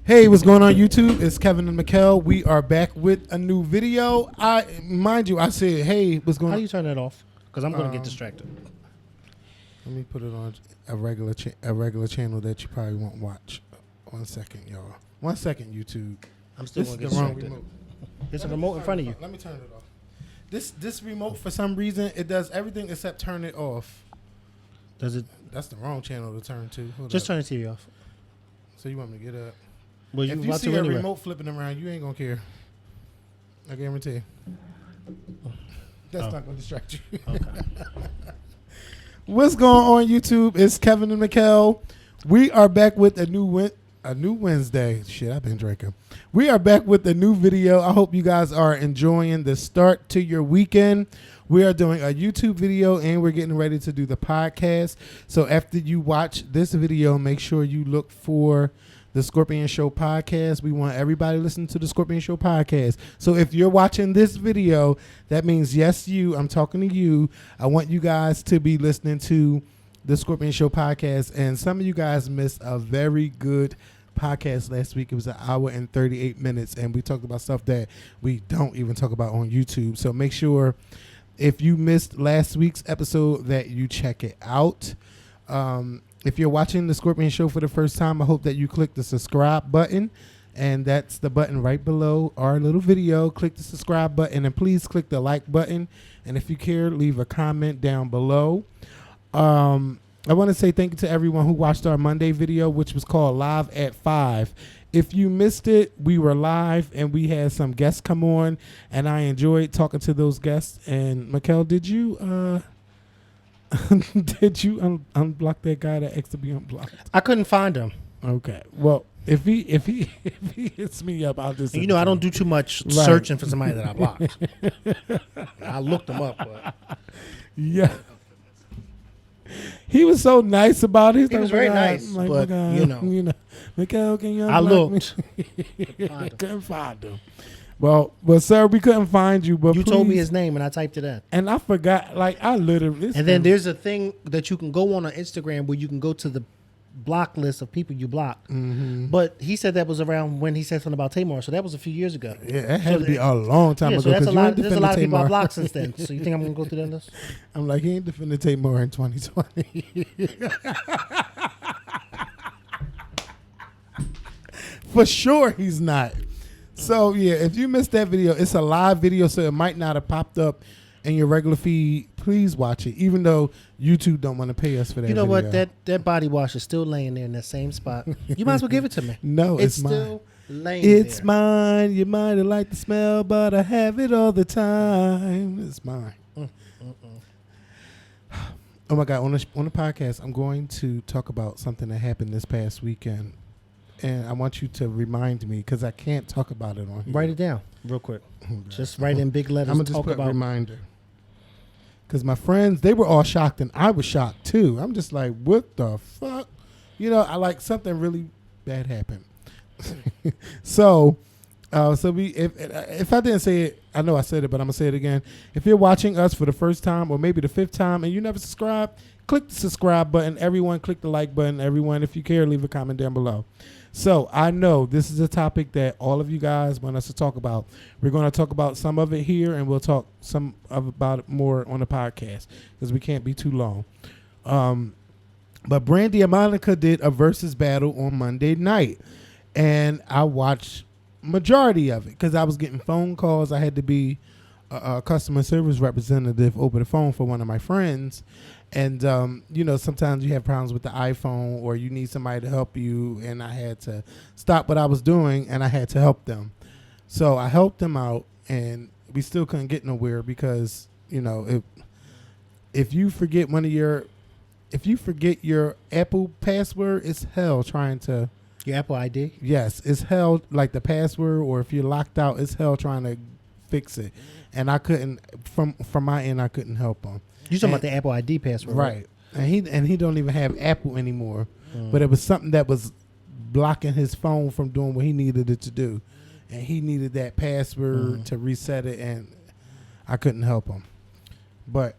Hey, what's going on YouTube? It's Kevin and Mikkel. We are back with a new video. I said, hey, what's going on? How do you turn that off? Because I'm going to get distracted. Let me put it on a regular channel that you probably won't watch. 1 second, y'all. 1 second, YouTube. I'm still going to get distracted. There's a remote in front of you. Let me turn it off. This remote, for some reason, it does everything except turn it off. Does it? That's the wrong channel to turn to. Just turn the TV off. So you want me to get up? Well, if you see a remote flipping around, you ain't going to care. I guarantee you. That's not going to distract you. Okay. What's going on, YouTube? It's Kevin and Mikkel. We are back with a new Wednesday. Shit, I've been drinking. We are back with a new video. I hope you guys are enjoying the start to your weekend. We are doing a YouTube video and we're getting ready to do the podcast. So after you watch this video, make sure you look for the Scorpion Show podcast. We want everybody to listen to the Scorpion Show podcast. So if you're watching this video, that means yes, I'm talking to you. I want you guys to be listening to the Scorpion Show podcast. And some of you guys missed a very good podcast last week. It was 1 hour and 38 minutes. And we talked about stuff that we don't even talk about on YouTube. So make sure if you missed last week's episode that you check it out. If you're watching the Scorpion Show for the first time, I hope that you click the subscribe button. And that's the button right below our little video. Click the subscribe button and please click the like button. And if you care, leave a comment down below. I want to say thank you to everyone who watched our Monday video, which was called Live at 5. If you missed it, we were live and we had some guests come on. And I enjoyed talking to those guests. And Mikkel, did you... Did you unblock that guy that asked to be unblocked? I couldn't find him. Okay. Well, if he hits me up, I'll just. I don't do too much searching for somebody that I blocked. I looked him up, but yeah, he was so nice about it. He was very nice, like, but you know, Mikkel, can you unblock I looked. me? Couldn't find him. Well, sir, we couldn't find you. But you told me his name, and I typed it in. And I forgot. Like, I literally. And then there's a thing that you can go on Instagram where you can go to the block list of people you blocked. Mm-hmm. But he said that was around when he said something about Tamar, so that was a few years ago. Yeah, that had to be a long time ago. So that's there's a lot of people I blocked since then. So you think I'm going to go through that list? I'm like, he ain't defending Tamar in 2020. For sure he's not. So, yeah, if you missed that video, it's a live video, so it might not have popped up in your regular feed. Please watch it, even though YouTube don't want to pay us for that. You know video. what? That body wash is still laying there in that same spot. You might as well give it to me. No, it's still mine. Laying there. It's mine. You might have liked the smell, but I have it all the time. It's mine. Oh, my God. On the podcast, I'm going to talk about something that happened this past weekend. And I want you to remind me because I can't talk about it on here. Write it down real quick. Just write in big letters. I'm going to just put a reminder. Because my friends, they were all shocked and I was shocked too. I'm just like, what the fuck? I like something really bad happened. So if I didn't say it, I know I said it, but I'm going to say it again. If you're watching us for the first time or maybe the 5th time and you never subscribed, click the subscribe button. Everyone, click the like button. Everyone, if you care, leave a comment down below. So I know this is a topic that all of you guys want us to talk about. We're going to talk about some of it here, and we'll talk about it more on the podcast because we can't be too long. But Brandy and Monica did a Verzuz battle on Monday night, and I watched majority of it because I was getting phone calls. I had to be a customer service representative over the phone for one of my friends. And, sometimes you have problems with the iPhone or you need somebody to help you. And I had to stop what I was doing and I had to help them. So I helped them out and we still couldn't get nowhere because, if you forget your Apple password, it's hell trying to. Your Apple ID? Yes, it's hell like the password, or if you're locked out, it's hell trying to fix it. And I couldn't, from my end, I couldn't help them. You talking about the Apple ID password, right? And he don't even have Apple anymore. But it was something that was blocking his phone from doing what he needed it to do, and he needed that password to reset it, and I couldn't help him. But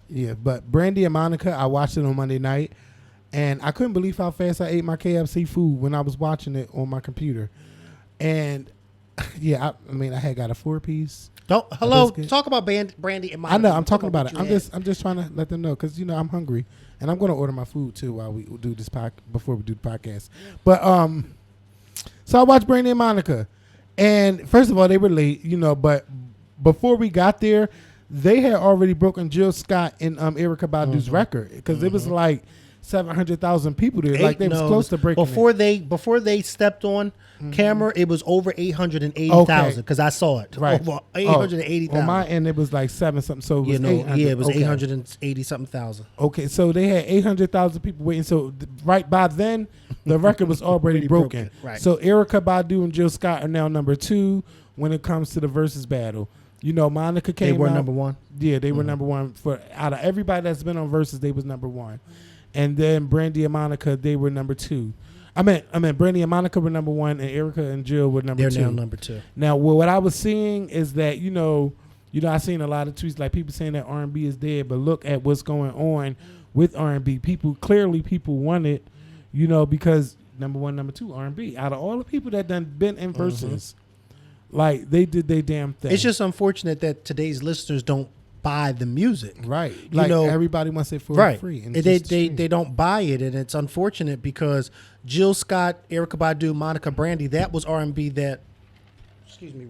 Brandy and Monica, I watched it on Monday night, And I couldn't believe how fast I ate my KFC food when I was watching it on my computer. And yeah, I mean, I had got a 4-piece. Hello, biscuit. talk about Brandy and Monica. I know, I'm talking about it. what you I'm just trying to let them know because I'm hungry and I'm going to order my food too while we do this before we do the podcast. But so I watched Brandy and Monica, and first of all, they were late, but before we got there, they had already broken Jill Scott and Erykah Badu's record because it was like 700,000 people there. Like they was close to breaking before they stepped on camera. It was over 880,000 because I saw it. Right, over 880,000. On my end, it was like 7 something. So it was it was 880 something thousand. Okay, so they had 800,000 people waiting. So right by then, the record was already broken. Right. So Erykah Badu and Jill Scott are now number 2 when it comes to the Verzuz battle. Monica came out. They were number 1. Yeah, they were number 1 for out of everybody that's been on Verzuz. They was number 1, and then Brandy and Monica, they were number 2. I mean, Brandy and Monica were number 1, and Erykah and Jill were number 2. They're now number 2. Now, what I was seeing is that I seen a lot of tweets like people saying that R&B is dead, but look at what's going on with R&B. People want it, because number 1, number 2 R&B. Out of all the people that done been in Verzuz. Like, they did their damn thing. It's just unfortunate that today's listeners don't buy the music. Right. Like, everybody wants it for free. And they don't buy it, and it's unfortunate because Jill Scott, Erykah Badu, Monica, Brandy, that was R&B that,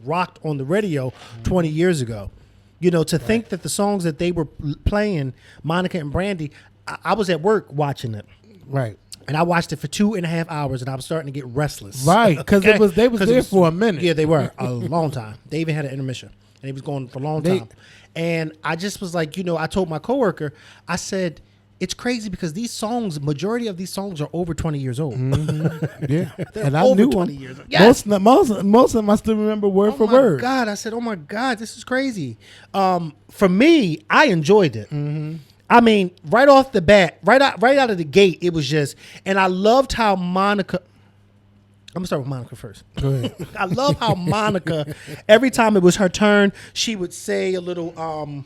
rocked on the radio 20 years ago. To think that the songs that they were playing, Monica and Brandy, I was at work watching it. Right. And I watched it for 2.5 hours, and I was starting to get restless. Right, because they was there for a minute. Yeah, they were a long time. They even had an intermission, and it was going for a long time. And I just was like, I told my coworker, I said, it's crazy because these songs, majority of these songs are over 20 years old. Yeah, and I knew 20 years old. Yes. Most of them I still remember word for word. Oh my God, I said, oh my God, this is crazy. For me, I enjoyed it. I mean, right off the bat, right out of the gate, it was just, and I loved how Monica. I'm gonna start with Monica first. Go ahead. I love how Monica, every time it was her turn, she would say a little, a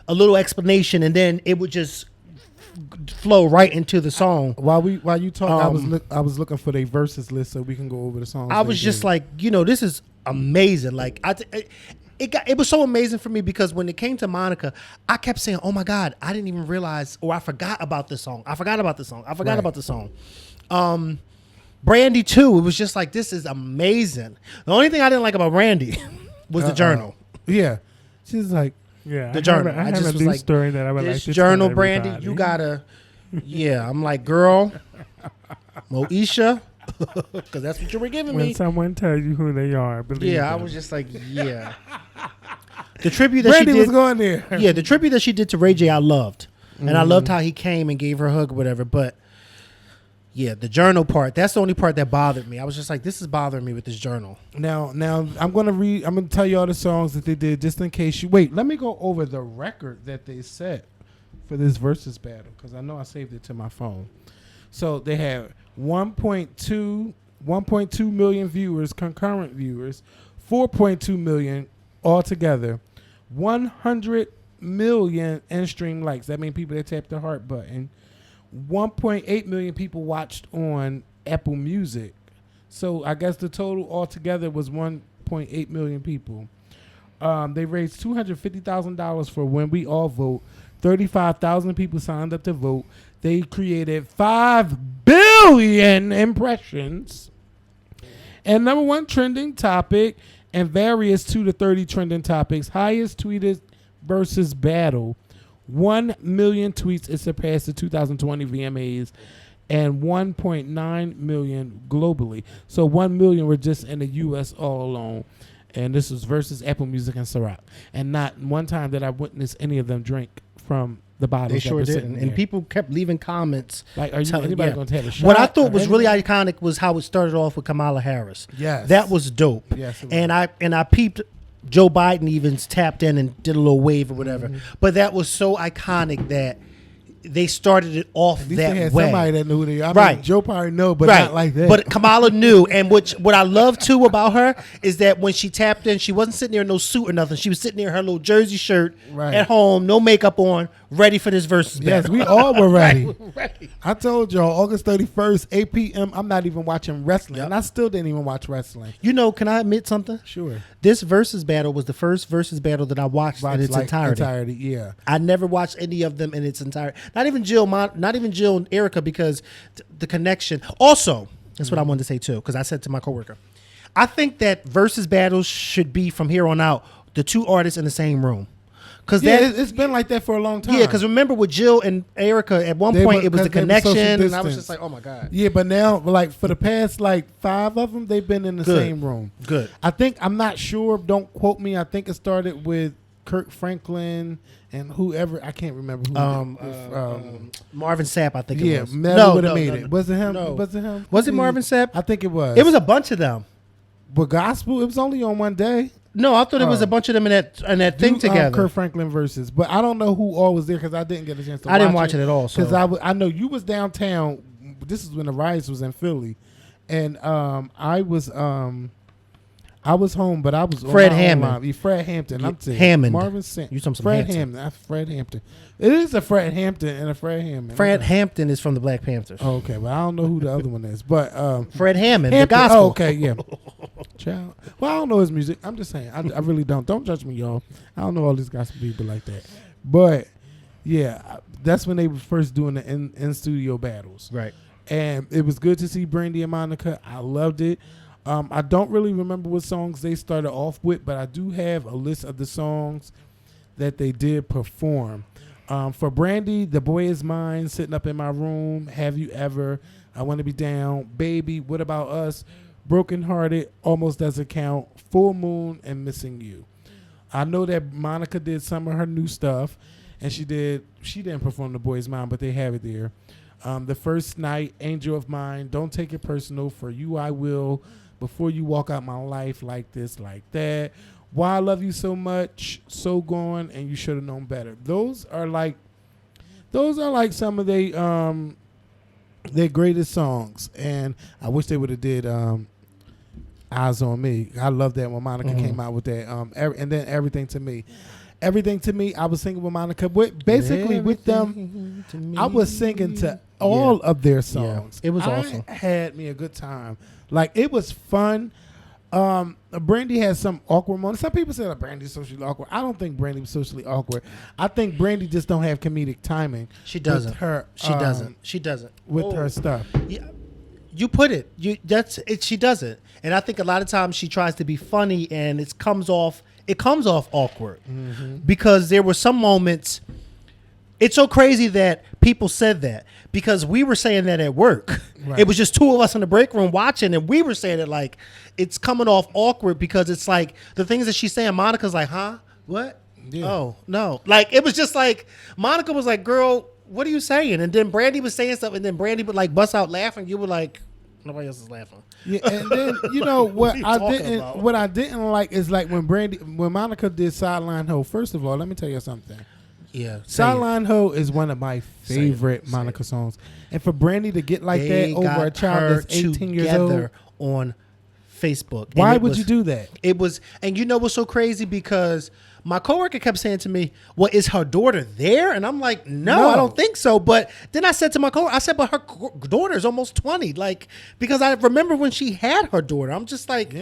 little explanation, and then it would just flow right into the song. While you talk, I was looking for their verses list so we can go over the songs. I was just like, this is amazing. Like it was so amazing for me because when it came to Monica, I kept saying, "Oh my God, I didn't even realize, or I forgot about this song. I forgot about the song." Brandy too. It was just like, this is amazing. The only thing I didn't like about Brandy was the journal. Yeah, she's like, the journal. I have a news story that I would like to journal, Brandy. You gotta. Yeah, I'm like, girl, Moesha. Because that's what you were giving me. When someone tells you who they are, believe them. I was just like, yeah. The tribute that Brandy she did was going there. Yeah, the tribute that she did to Ray J, I loved, and I loved how he came and gave her a hug or whatever. But yeah, the journal part, that's the only part that bothered me. I was just like, this is bothering me with this journal. Now I'm gonna tell you all the songs that they did just in case you wait. Let me go over the record that they set for this Verzuz battle because I know I saved it to my phone. So they have 1.2 million viewers, concurrent viewers, 4.2 million altogether, 100 million in-stream likes. That means people that tap the heart button. 1.8 million people watched on Apple Music. So I guess the total altogether was 1.8 million people. They raised $250,000 for When We All Vote. 35,000 people signed up to vote. They created 5 billion impressions. And number 1 trending topic and various 2 to 30 trending topics. Highest tweeted versus battle. 1 million tweets. It surpassed the 2020 VMAs and 1.9 million globally. So 1 million were just in the U.S. all alone. And this was versus Apple Music and Ciroc. And not one time did I witness any of them drink from the bottles. They sure didn't. And people kept leaving comments. Like, are you anybody going to have a shot? What I thought was really iconic was how it started off with Kamala Harris. Yes. That was dope. Yes. And I peeped Joe Biden even tapped in and did a little wave or whatever. But that was so iconic that they started it off At least that they had way. somebody that knew who they are. Right. Mean, Joe probably know, but not like that. But Kamala knew, and what I love too about her is that when she tapped in, she wasn't sitting there in no suit or nothing. She was sitting there in her little jersey shirt at home, no makeup on, ready for this Verzuz battle. Yes, we all were ready. Ready. I told y'all, August 31st, 8 p.m., I'm not even watching wrestling. And I still didn't even watch wrestling. You know, can I admit something? Sure. This Verzuz battle was the first Verzuz battle that I watched in its entirety. Yeah. I never watched any of them in its entirety. Not even Jill and Erica, because the connection. Also, that's what I wanted to say too, because I said to my coworker, I think that Verzuz battles should be from here on out the two artists in the same room. Because it's been like that for a long time. Yeah, because remember with Jill and Erica, at one point it was the connection, and I was just like, oh my God. Yeah, but now, like for the past 5 of them, they've been in the same room. Good. I'm not sure. Don't quote me. I think it started with Kirk Franklin and whoever. I can't remember who. Marvin Sapp, I think it was. Yeah, Melly would have made it. Was it him? No. Was it him? Was it Marvin Sapp? I think it was. It was a bunch of them. But gospel, it was only on one day. No, I thought it was a bunch of them in that thing together. Kirk Franklin versus, but I don't know who all was there because I didn't get a chance to. I didn't watch it at all because I know you was downtown. This is when the riots was in Philly, and I was home, but I was Fred Hammond. Fred Hampton. I'm saying Hammond. Marvin Sapp. You some Fred Hampton. Hampton. Fred Hampton. It is a Fred Hampton and a Fred Hammond. Fred Hampton is from the Black Panthers. Oh, okay, but I don't know who the other one is. But Fred Hammond, Hampton, the gospel. Oh, okay, yeah. Child. Well, I don't know his music. I'm just saying. I really don't. Don't judge me, y'all. I don't know all these gospel people like that. But yeah, that's when they were first doing the in studio battles. Right. And it was good to see Brandy and Monica. I loved it. I don't really remember what songs they started off with, but I do have a list of the songs that they did perform. For Brandy, The Boy Is Mine, Sitting Up in My Room, Have You Ever, I Want to Be Down, Baby, What About Us, Broken Hearted, Almost Doesn't Count, Full Moon, and Missing You. I know that Monica did some of her new stuff, and she didn't perform The Boy Is Mine, but they have it there. The First Night, Angel of Mine, Don't Take It Personal, For You I Will, Before You Walk Out My Life, Like This, Like That, Why I Love You So Much, So Gone, and You Should Have Known Better. Those are like some of their greatest songs, and I wish they would have did Eyes on Me. I love that when Monica came out with that. And then Everything to Me. Everything to Me, I was singing with Monica. With them, I was singing to all of their songs. Yeah, it was awesome. Had me a good time. Like, it was fun. Brandy had some awkward moments. Some people say that Brandy's socially awkward. I don't think Brandy was socially awkward. I think Brandy just don't have comedic timing. She doesn't. She doesn't. With her stuff. Yeah. You put it. She doesn't. And I think a lot of times she tries to be funny, and it comes off awkward. Mm-hmm. Because there were some moments. It's so crazy that people said that, because we were saying that at work. Right. It was just two of us in the break room watching, and we were saying it like it's coming off awkward, because it's like the things that she's saying, Monica's like, huh? What? Yeah. Oh, no. Like, it was just like, Monica was like, girl, what are you saying? And then Brandy was saying something, and then Brandy would like bust out laughing. You were like, nobody else is laughing. Yeah, and then what I didn't like is like when Monica did Sideline Ho. First of all, let me tell you something. Yeah, Sideline Ho is one of my favorite Monica songs, and for Brandy to get like that over a child that's 18 years old on Facebook. Why would you do that? It was, and you know what's so crazy, because my coworker kept saying to me, well, is her daughter there? And I'm like, no, I don't think so. But then I said to my coworker, I said, but her daughter is almost 20. Like, because I remember when she had her daughter. I'm just like,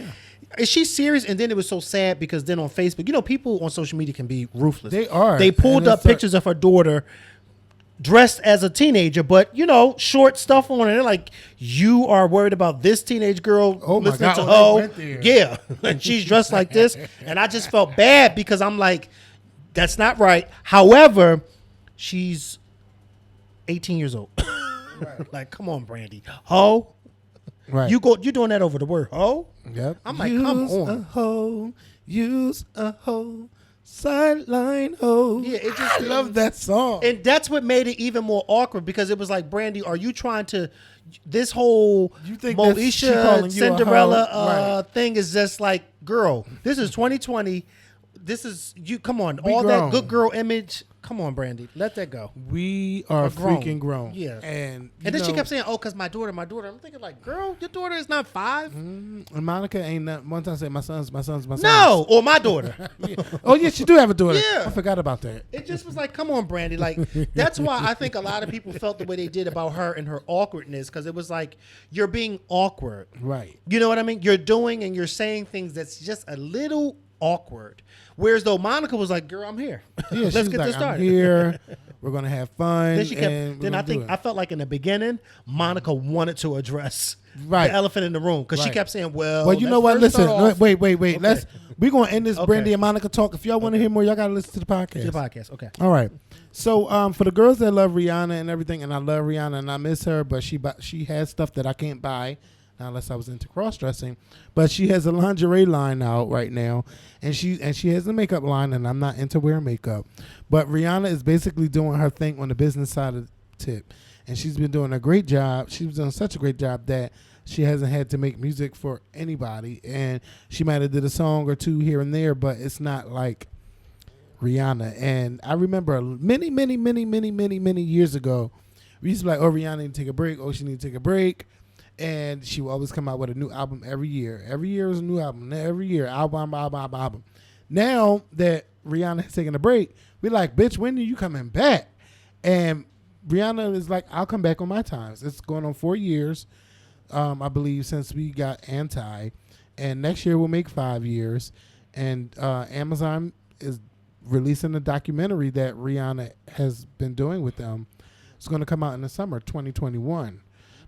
is she serious? And then it was so sad, because then on Facebook, people on social media can be ruthless. They are. They pulled up pictures of her daughter dressed as a teenager, but short stuff on it. They're like, you are worried about this teenage girl listening to Ho. Yeah. And she's dressed like this. And I just felt bad, because I'm like, that's not right. However, she's 18 years old. Right. Like, come on, Brandy. Ho. Right. You doing that over the word ho? Yep. I'm like, come on. Use a hoe. Sideline Ho. Yeah, I love that song. And that's what made it even more awkward, because it was like, Brandy, are you trying to, this whole Moesha Cinderella thing is just like, girl, this is 2020. This is, you, come on. All that good girl image, Come on, Brandy. Let that go. We are grown. freaking grown. Yeah. And then she kept saying, "Oh, cause my daughter." I'm thinking, like, girl, your daughter is not 5. And Monica ain't that. One time said, my son's. No, or my daughter. Yeah. Oh yes, you do have a daughter. Yeah. I forgot about that. It just was like, come on, Brandy. Like, that's why I think a lot of people felt the way they did about her and her awkwardness, because it was like, you're being awkward. Right. You know what I mean? You're doing and you're saying things that's just a little awkward. Whereas though Monica was like, girl, I'm here. Yeah, Let's get like, this started. I'm here. We're gonna have fun. Then she kept. Then I felt like in the beginning, Monica wanted to address the elephant in the room, because she kept saying, "Well, you know what? Listen, wait. Okay. We're gonna end this Okay. Brandy and Monica talk. If y'all want to hear more, y'all gotta listen to the podcast. To the podcast, okay. All right. So for the girls that love Rihanna and everything, and I love Rihanna and I miss her, but she has stuff that I can't buy. Now, unless I was into cross dressing, but she has a lingerie line out right now, and she has a makeup line, and I'm not into wearing makeup, but Rihanna is basically doing her thing on the business side of the tip, and she's been doing a great job. She's done such a great job that she hasn't had to make music for anybody, and she might have did a song or two here and there, but it's not like Rihanna. And I remember many years ago, we used to be like, oh, Rihanna need to take a break. Oh, she need to take a break. And she will always come out with a new album every year. Every year is a new album. Every year, album. Now that Rihanna has taken a break, we're like, bitch, when are you coming back? And Rihanna is like, I'll come back on my times. It's going on 4 years, I believe, since we got Anti. And next year we'll make 5 years. And Amazon is releasing a documentary that Rihanna has been doing with them. It's going to come out in the summer 2021.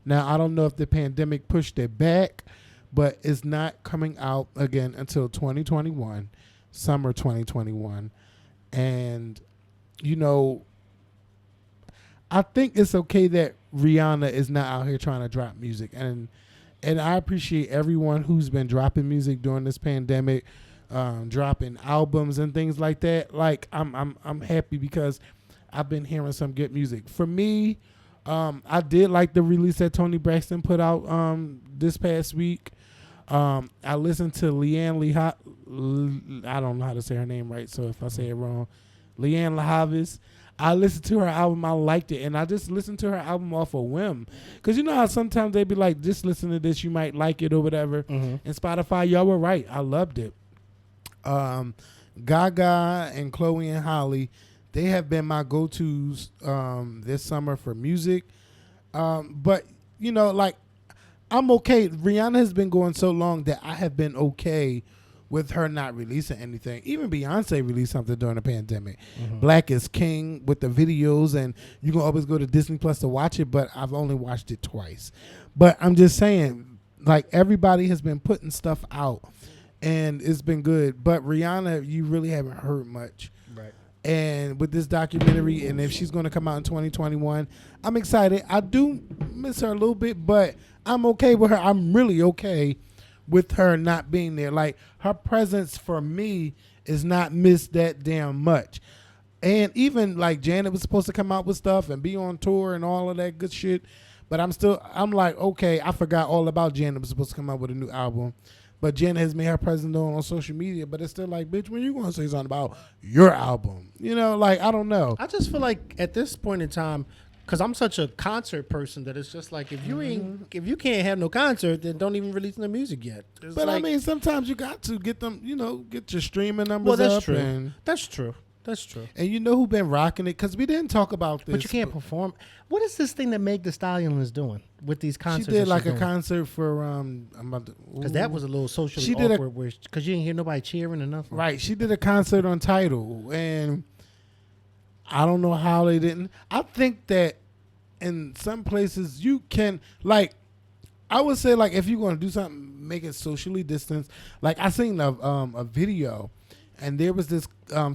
Now, I don't know if the pandemic pushed it back, but it's not coming out again until 2021, summer 2021. And, you know, I think it's okay that Rihanna is not out here trying to drop music. And I appreciate everyone who's been dropping music during this pandemic, dropping albums and things like that. Like, I'm happy because I've been hearing some good music. For me, I did like the release that Toni Braxton put out this past week. I listened to I don't know how to say her name right, so if I say it wrong, Leanne LaHavis. I listened to her album. I liked it, and I just listened to her album off a whim. Because you know how sometimes they be like, just listen to this, you might like it or whatever. Mm-hmm. And Spotify, y'all were right. I loved it. Gaga and Chloe and Halle, they have been my go-tos this summer for music. But, you know, like, I'm okay. Rihanna has been going so long that I have been okay with her not releasing anything. Even Beyonce released something during the pandemic. Mm-hmm. Black is King with the videos, and you can always go to Disney Plus to watch it, but I've only watched it twice. But I'm just saying, like, everybody has been putting stuff out, and it's been good. But Rihanna, you really haven't heard much. Right. And with this documentary, and if she's going to come out in 2021, I'm excited. I do miss her a little bit, but I'm okay with her. I'm really okay with her not being there. Like, her presence for me is not missed that damn much. And even like Janet was supposed to come out with stuff and be on tour and all of that good shit. But I'm like, okay, I forgot all about Janet was supposed to come out with a new album. But Janet has made her presence known on social media. But it's still like, bitch, when you going to say something about your album? You know, like, I don't know. I just feel like at this point in time, because I'm such a concert person, that it's just like, if you can't have no concert, then don't even release no music yet. It's but like, I mean, sometimes you got to get them, you know, get your streaming numbers well, that's up. true. That's true. That's true. And you know who been rocking it? Because we didn't talk about this. But you can't perform. What is this thing that Meg Thee Stallion is doing with these concerts? She did like a concert for because that was a little socially awkward. Because you didn't hear nobody cheering or nothing. Right. She did a concert on Tidal, and I don't know how they didn't. I think that in some places you can, like, I would say, like, if you're going to do something, make it socially distanced. Like, I seen a video, and there was this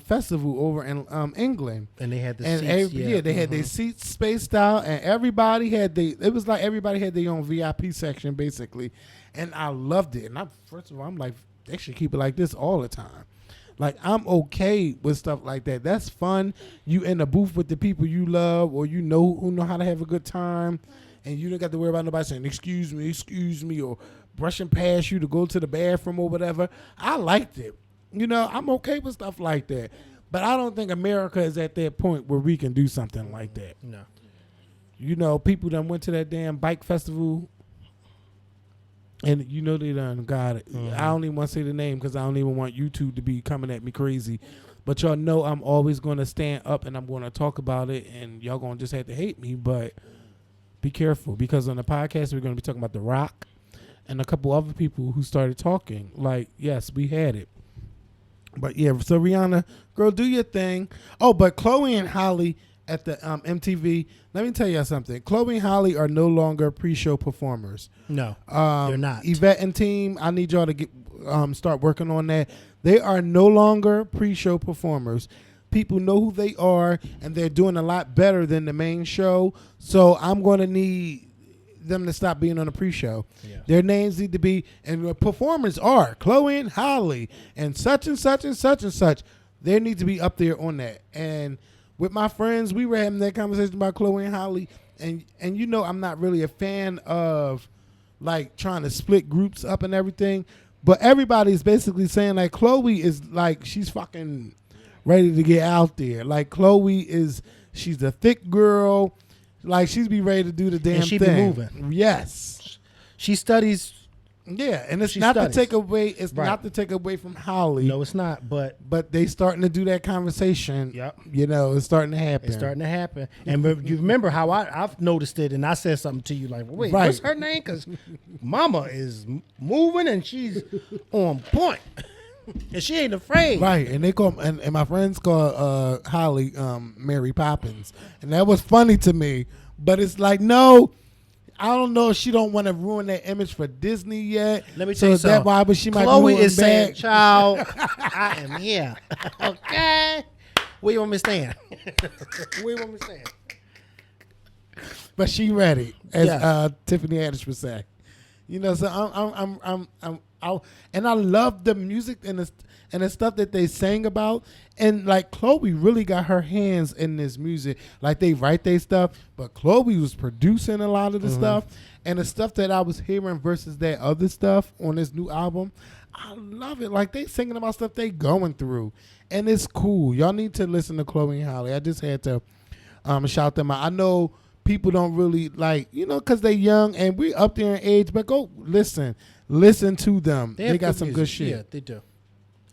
festival over in England, and they had the seats. They had their seats spaced out, and everybody had it was like everybody had their own VIP section basically, and I loved it. And first of all, I'm like, they should keep it like this all the time. Like, I'm okay with stuff like that. That's fun. You in the booth with the people you love, or you know who know how to have a good time, and you don't got to worry about nobody saying excuse me, or brushing past you to go to the bathroom or whatever. I liked it. You know, I'm okay with stuff like that. But I don't think America is at that point where we can do something like that. No. You know, people done went to that damn bike festival, and you know they done got it. Mm-hmm. I don't even want to say the name because I don't even want YouTube to be coming at me crazy. But y'all know I'm always going to stand up and I'm going to talk about it, and y'all going to just have to hate me. But be careful, because on the podcast we're going to be talking about The Rock and a couple other people who started talking. Like, yes, we had it. But yeah, so Rihanna, girl, do your thing. Oh, but Chloe and Halle at the MTV, let me tell you something. Chloe and Halle are no longer pre-show performers. No, they're not. Yvette and team, I need y'all to get start working on that. They are no longer pre-show performers. People know who they are, and they're doing a lot better than the main show. So I'm going to need them to stop being on the pre-show. Yeah. Their names need to be, and the performers are Chloe and Halle and such and such and such and such. They need to be up there on that. And with my friends, we were having that conversation about Chloe and Halle, and you know I'm not really a fan of like trying to split groups up and everything, but everybody's basically saying like Chloe is like she's fucking ready to get out there. Like she's a thick girl. Like she's be ready to do the damn and she thing. Be moving. Yes, she studies. Yeah, and it's not to take away. It's not to take away from Halle. No, it's not. But they starting to do that conversation. Yep. You know, it's starting to happen. It's starting to happen. And you remember how I've noticed it, and I said something to you like, "Wait, what's her name?" Because Mama is moving and she's on point, and she ain't afraid. Right, and they call and my friends call Halle Mary Poppins, and that was funny to me. But it's like no. I don't know if she don't want to ruin that image for Disney yet. Let me tell you something. That why, but she might Chloe be is saying, back. "Child, I am here." Okay, where you want me to stand? Where you want me to stand? But she ready, as Tiffany Haddish would say. You know, so I'm and I love the music and the stuff that they sang about. And like Chloe really got her hands in this music. Like they write their stuff, but Chloe was producing a lot of the stuff. And the stuff that I was hearing versus that other stuff on this new album, I love it. Like they singing about stuff they going through. And it's cool. Y'all need to listen to Chloe and Halle. I just had to shout them out. I know people don't really like, you know, because they young and we up there in age, but go listen to them. They got some good shit. Yeah, they do.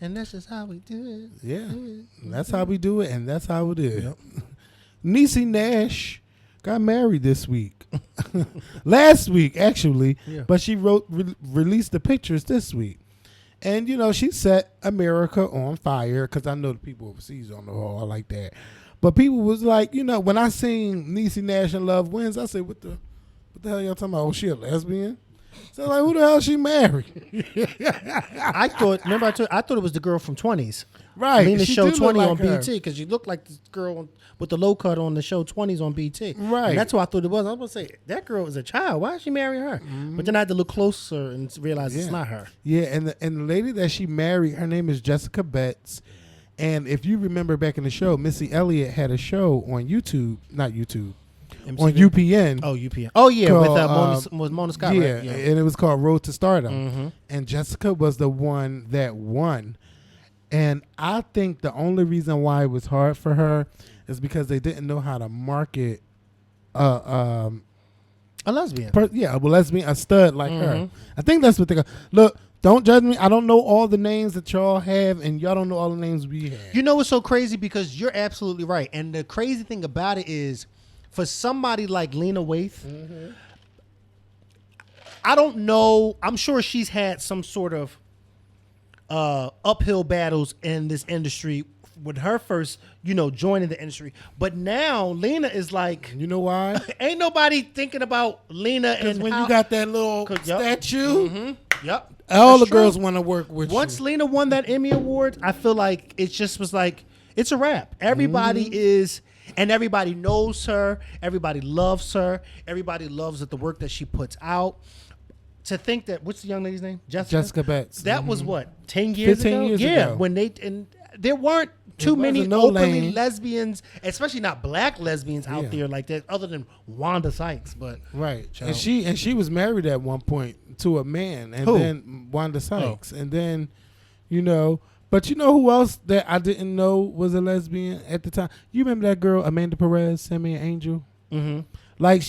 And that's just how we do it. Yeah, that's how we do it, and that's how it is. Yep. Niecy Nash got married this week. Last week, actually, but she released the pictures this week. And, you know, she set America on fire, because I know the people overseas don't know all like that. But people was like, you know, when I seen Niecy Nash and Love Wins, I said, what the hell y'all talking about? Oh, she a lesbian? So like, who the hell she married? I thought it was the girl from 20s. Right. Lena show 20 like on her. BT, because you look like this girl with the low cut on the show 20s on BT. Right. And that's what I thought it was. I was going to say, that girl is a child. Why did she marry her? But then I had to look closer and realize it's not her. Yeah, and the lady that she married, her name is Jessica Betts. And if you remember back in the show, Missy Elliott had a show on YouTube, not YouTube, MCV? On UPN. Oh, UPN. Oh, yeah, called, with Mona Scott. Yeah, right? Yeah, and it was called Road to Stardom. And Jessica was the one that won. And I think the only reason why it was hard for her is because they didn't know how to market a lesbian. A lesbian, a stud like her. I think that's what they got. Look, don't judge me. I don't know all the names that y'all have, and y'all don't know all the names we have. You know what's so crazy? Because you're absolutely right. And the crazy thing about it is, for somebody like Lena Waithe, I don't know. I'm sure she's had some sort of uphill battles in this industry with her first, joining the industry. But now Lena is like, you know why? Ain't nobody thinking about Lena. And when you got that little statue, all the girls want to work with you. Once Lena won that Emmy Award, I feel like it just was like, it's a wrap. Everybody is, and everybody knows her. Everybody loves her. Everybody loves the work that she puts out. To think that, what's the young lady's name? Jessica Betts. That was what, 10 years 15 ago? years ago. When there weren't too many openly lesbians, especially not black lesbians out there like that, other than Wanda Sykes. But right, and she was married at one point to a man, and then Wanda Sykes, and then, But you know who else that I didn't know was a lesbian at the time? You remember that girl, Amanda Perez, Send Me an Angel? Mm-hmm. Like,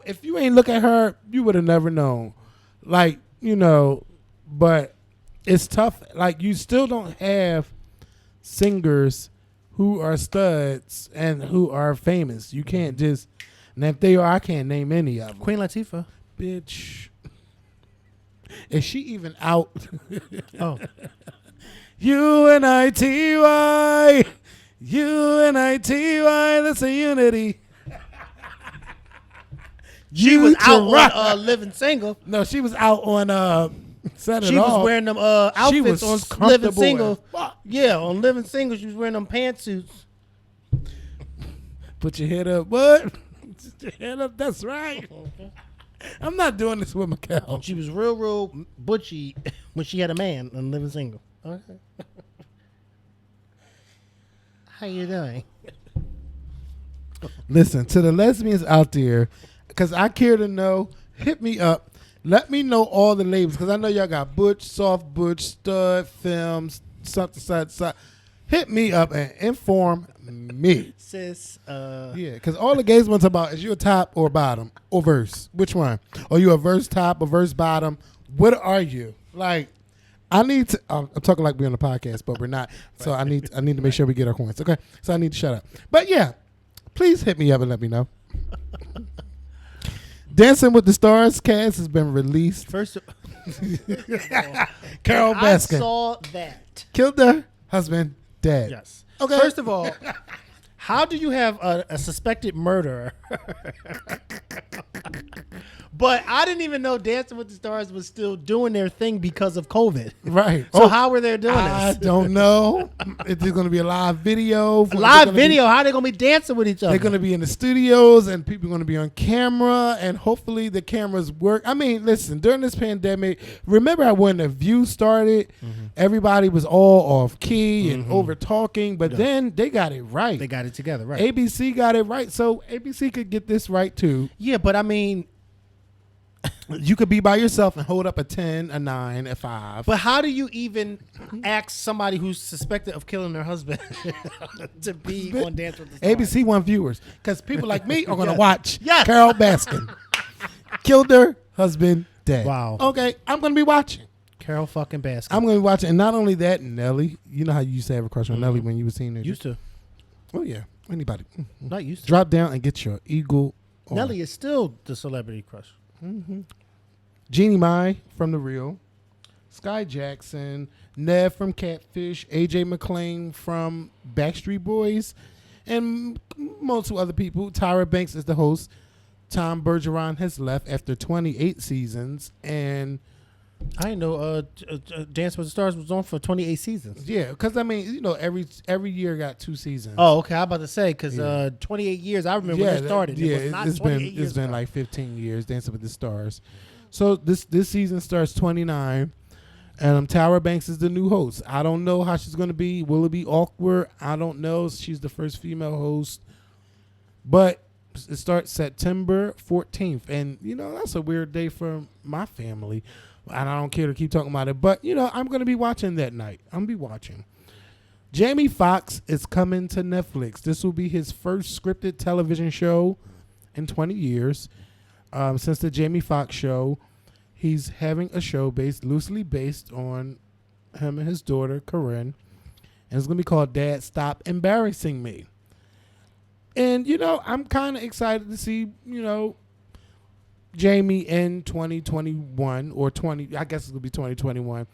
if you ain't look at her, you would have never known. Like, but it's tough. Like, you still don't have singers who are studs and who are famous. You can't just, and if they are, I can't name any of them. Queen Latifah. Bitch. Is she even out? Oh. UNITY. UNITY. That's a unity. She was out on Living Single. No, she was out on Set It She Off. was wearing them outfits on Living Single. Yeah, on Living Single, she was wearing them pantsuits. Put your head up. What? Put your head up. That's right. I'm not doing this with Mikkel. She was real butchy when she had a man on Living Single. Okay. How you doing? Listen, to the lesbians out there, because I care to know, hit me up. Let me know all the labels, because I know y'all got butch, soft butch, stud, films, something. Hit me up and inform me. Sis. Yeah, because all the gays want to talk about is you a top or bottom or verse. Which one? Are you a verse top or verse bottom? What are you? Like, I need to. I'm talking like we're on the podcast, but we're not. So I need to make sure we get our coins. Okay, so I need to shut up. But yeah, please hit me up and let me know. Dancing with the Stars cast has been released. First, Carol Baskin. I saw that. Killed her husband dead. Yes. Okay. First of all, how do you have a suspected murderer? But I didn't even know Dancing with the Stars was still doing their thing because of COVID. Right. So how were they doing I this? don't know. If there's going to be a live video. Live video? How are they going to be dancing with each other? They're going to be in the studios and people are going to be on camera and hopefully the cameras work. I mean, listen, during this pandemic, remember how when The View started, everybody was all off key and over talking, but then they got it right. They got it together, right? ABC got it right. So ABC could get this right too. Yeah, but I mean, you could be by yourself and hold up a 10, a 9, a 5. but how do you even ask somebody who's suspected of killing their husband to be on Dance with the Stars? ABC want viewers because people like me are going to watch Yes. Carol Baskin. Killed her husband dead. Wow. Okay, I'm going to be watching. Carol fucking Baskin. I'm going to be watching. And not only that, Nelly. You know how you used to have a crush on Nelly when you were seeing her? Used to. Oh, yeah. Anybody. Not used to. Drop down and get your eagle on. Nelly is still the celebrity crush. Jeannie Mai from The Real. Sky Jackson. Nev from Catfish. AJ McClain from Backstreet Boys. And multiple other people. Tyra Banks is the host. Tom Bergeron has left after 28 seasons. And I didn't know Dance with the Stars was on for 28 seasons. yeah, because I mean, every year got 2 seasons. Oh, okay. I'm about to say because Yeah. 28 years. I remember when it started. Yeah, it was not it's 28 been years ago. like 15 years Dancing with the Stars. So this season starts 29, and Tyra Banks is the new host. I don't know how she's going to be. Will it be awkward? I don't know. She's the first female host, but it starts September 14th, and that's a weird day for my family. And I don't care to keep talking about it, but I'm going to be watching that night. I'm going to be watching. Jamie Foxx is coming to Netflix. This will be his first scripted television show in 20 years. Since the Jamie Foxx show, he's having a show loosely based on him and his daughter, Corinne. And it's going to be called Dad, Stop Embarrassing Me. And, I'm kind of excited to see, Jamie in 2021 or I guess it's going to be 2021.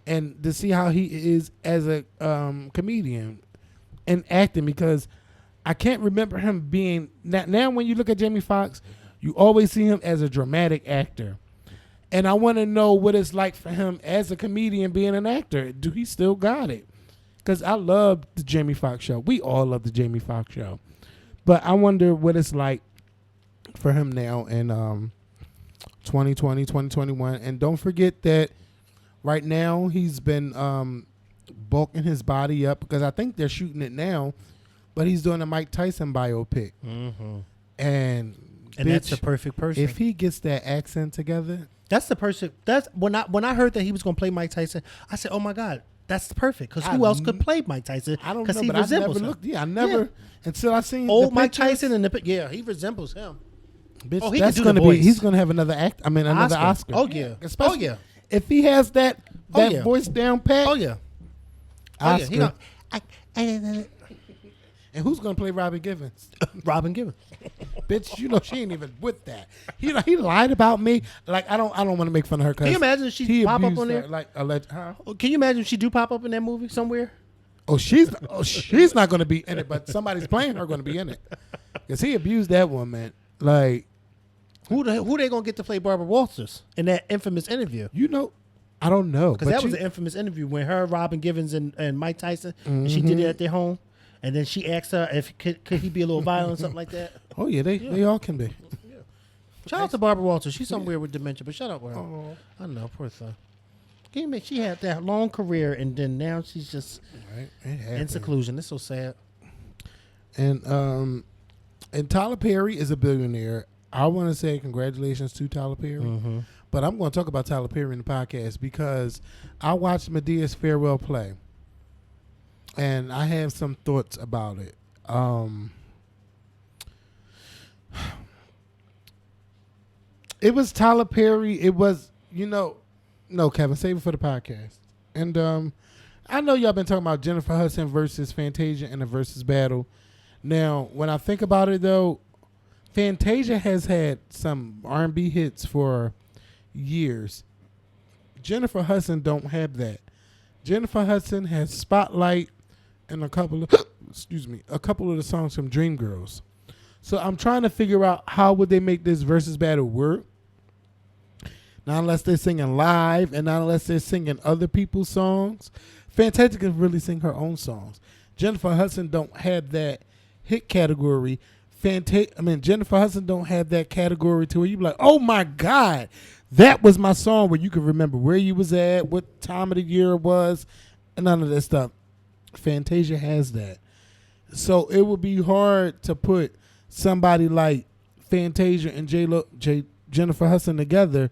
And to see how he is as a comedian and acting, because I can't remember him being... Now when you look at Jamie Foxx, you always see him as a dramatic actor. And I want to know what it's like for him as a comedian being an actor. Do he still got it? Because I love the Jamie Foxx show. We all love the Jamie Foxx show. But I wonder what it's like for him now in 2020, 2021. And don't forget that right now he's been bulking his body up because I think they're shooting it now. But he's doing a Mike Tyson biopic. Mm-hmm. And that's the perfect person. If he gets that accent together, that's the person. That's when I heard that he was going to play Mike Tyson. I said, "Oh my God, That's perfect. Because who else could play Mike Tyson? I don't know, Because he but resembles I never him. looked. Yeah, I never until I seen Old the Mike pictures. Tyson he resembles him. Bitch, Oh, he that's can do gonna the be. voice. He's gonna have another another Oscar. Oh yeah. Especially Oh yeah. if he has that yeah. voice down pat. Oh yeah. Oscar. Oh yeah. And who's gonna play Robin Givens? Robin Givens. Bitch, you know she ain't even with that. He lied about me. Like I don't want to make fun of her. Can you imagine if she pop up on there? Can you imagine if she do pop up in that movie somewhere? she's not going to be in it, but somebody's playing her going to be in it. Because he abused that woman. Like who they gonna get to play Barbara Walters in that infamous interview? You know, I don't know. Because that was an infamous interview when her, Robin Givens, and Mike Tyson, and she did it at their home. And then she asked her if could he be a little violent, something like that. Oh yeah, they all can be. Yeah. Shout out to Barbara Walters. She's somewhere with dementia, but shout out to her. Oh. I know, poor thing. She had that long career, and then now she's just in seclusion. It's so sad. And Tyler Perry is a billionaire. I want to say congratulations to Tyler Perry. Mm-hmm. But I'm going to talk about Tyler Perry in the podcast because I watched Medea's farewell play. And I have some thoughts about it. It was Tyler Perry. It was, no, Kevin, save it for the podcast. And I know y'all been talking about Jennifer Hudson versus Fantasia in a versus battle. Now, when I think about it, though, Fantasia has had some R&B hits for years. Jennifer Hudson don't have that. Jennifer Hudson has Spotlight and a couple of the songs from Dreamgirls. So I'm trying to figure out how would they make this versus battle work. Not unless they're singing live and not unless they're singing other people's songs. Fantasia can really sing her own songs. Jennifer Hudson don't have that hit category. Jennifer Hudson don't have that category to where you be like, oh my God, that was my song, where you can remember where you was at, what time of the year it was, and none of that stuff. Fantasia has that. So it would be hard to put somebody like Fantasia and Jennifer Hudson together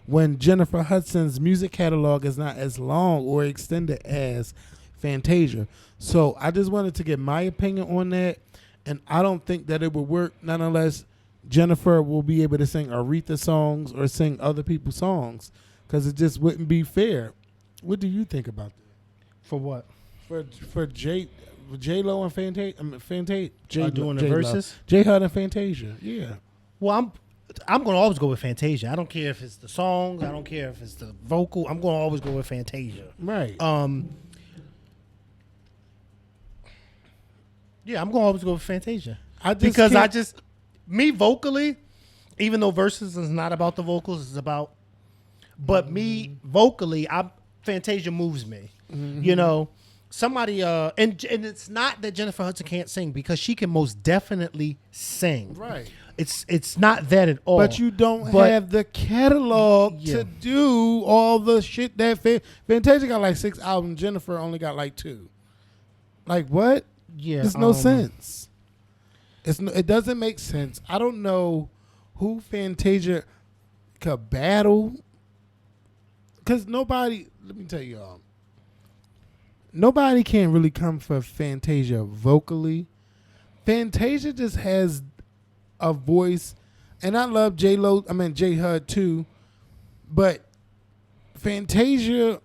when Jennifer Hudson's music catalog is not as long or extended as Fantasia. So I just wanted to get my opinion on that, and I don't think that it would work not unless Jennifer will be able to sing Aretha songs or sing other people's songs, because it just wouldn't be fair. What do you think about that? For what? For J-Lo and Fantasia. Doing the verses? J-Hud and Fantasia, yeah. Well, I'm going to always go with Fantasia. I don't care if it's the songs. I don't care if it's the vocal. I'm going to always go with Fantasia. Right. Yeah, I'm going to always go with Fantasia. Me vocally, even though verses is not about the vocals, it's about, but me vocally, Fantasia moves me. Mm-hmm. Somebody, and it's not that Jennifer Hudson can't sing, because she can most definitely sing. Right. It's not that at all. But you don't have the catalog to do all the shit that Fantasia got like 6 albums. Jennifer only got like 2. Like what? Yeah. There's no sense. It doesn't make sense. I don't know who Fantasia could battle, because nobody. Let me tell y'all. Nobody can really come for Fantasia vocally. Fantasia just has a voice, and I love J-Hud too, but Fantasia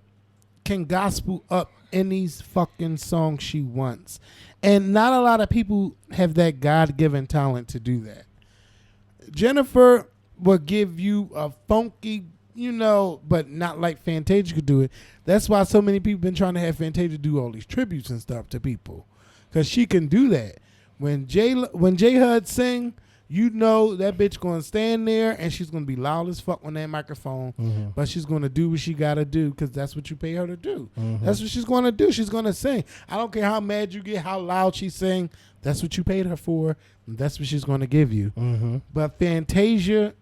can gospel up any fucking song she wants. And not a lot of people have that God-given talent to do that. Jennifer will give you a funky, but not like Fantasia could do it. That's why so many people been trying to have Fantasia do all these tributes and stuff to people, because she can do that. When J-Hud sing, that bitch going to stand there and she's going to be loud as fuck on that microphone, but she's going to do what she got to do, because that's what you pay her to do. That's what she's going to do. She's going to sing. I don't care how mad you get, how loud she sing. That's what you paid her for. And that's what she's going to give you. But Fantasia,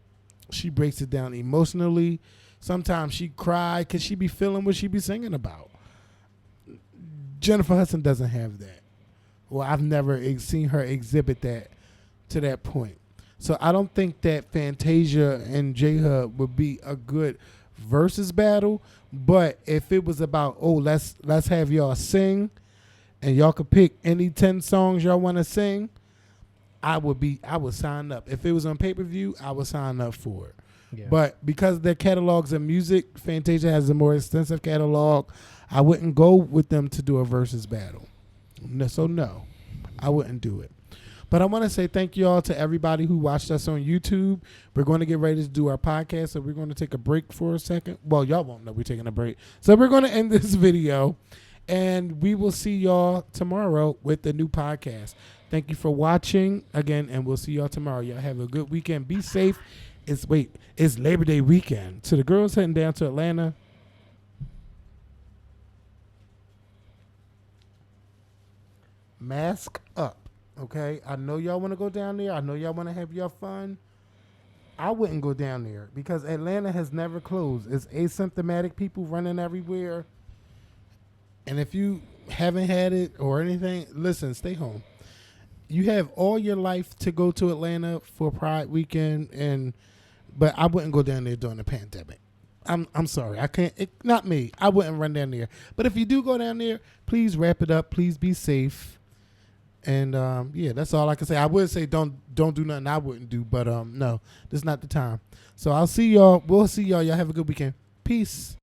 she breaks it down emotionally. Sometimes she cry because she be feeling what she be singing about. Jennifer Hudson doesn't have that. Well, I've never seen her exhibit that to that point. So I don't think that Fantasia and J-Hud would be a good versus battle. But if it was about, oh, let's have y'all sing, and y'all could pick any 10 songs y'all want to sing, I would sign up. If it was on pay-per-view, I would sign up for it. Yeah. But because their catalogs of music, Fantasia has a more extensive catalog, I wouldn't go with them to do a versus battle. So no, I wouldn't do it. But I want to say thank you all to everybody who watched us on YouTube. We're going to get ready to do our podcast, so we're going to take a break for a second. Well, y'all won't know we're taking a break. So we're going to end this video, and we will see y'all tomorrow with the new podcast. Thank you for watching again, and we'll see y'all tomorrow. Y'all have a good weekend. Be safe. It's Labor Day weekend. So the girls heading down to Atlanta. Mask up, okay? I know y'all want to go down there. I know y'all want to have your fun. I wouldn't go down there because Atlanta has never closed. It's asymptomatic people running everywhere. And if you haven't had it or anything, listen, stay home. You have all your life to go to Atlanta for Pride weekend, but I wouldn't go down there during the pandemic. I'm sorry. I can't. Not me. I wouldn't run down there. But if you do go down there, please wrap it up. Please be safe. And yeah, that's all I can say. I would say don't do nothing I wouldn't do, but no, this is not the time. So I'll see y'all. We'll see y'all. Y'all have a good weekend. Peace.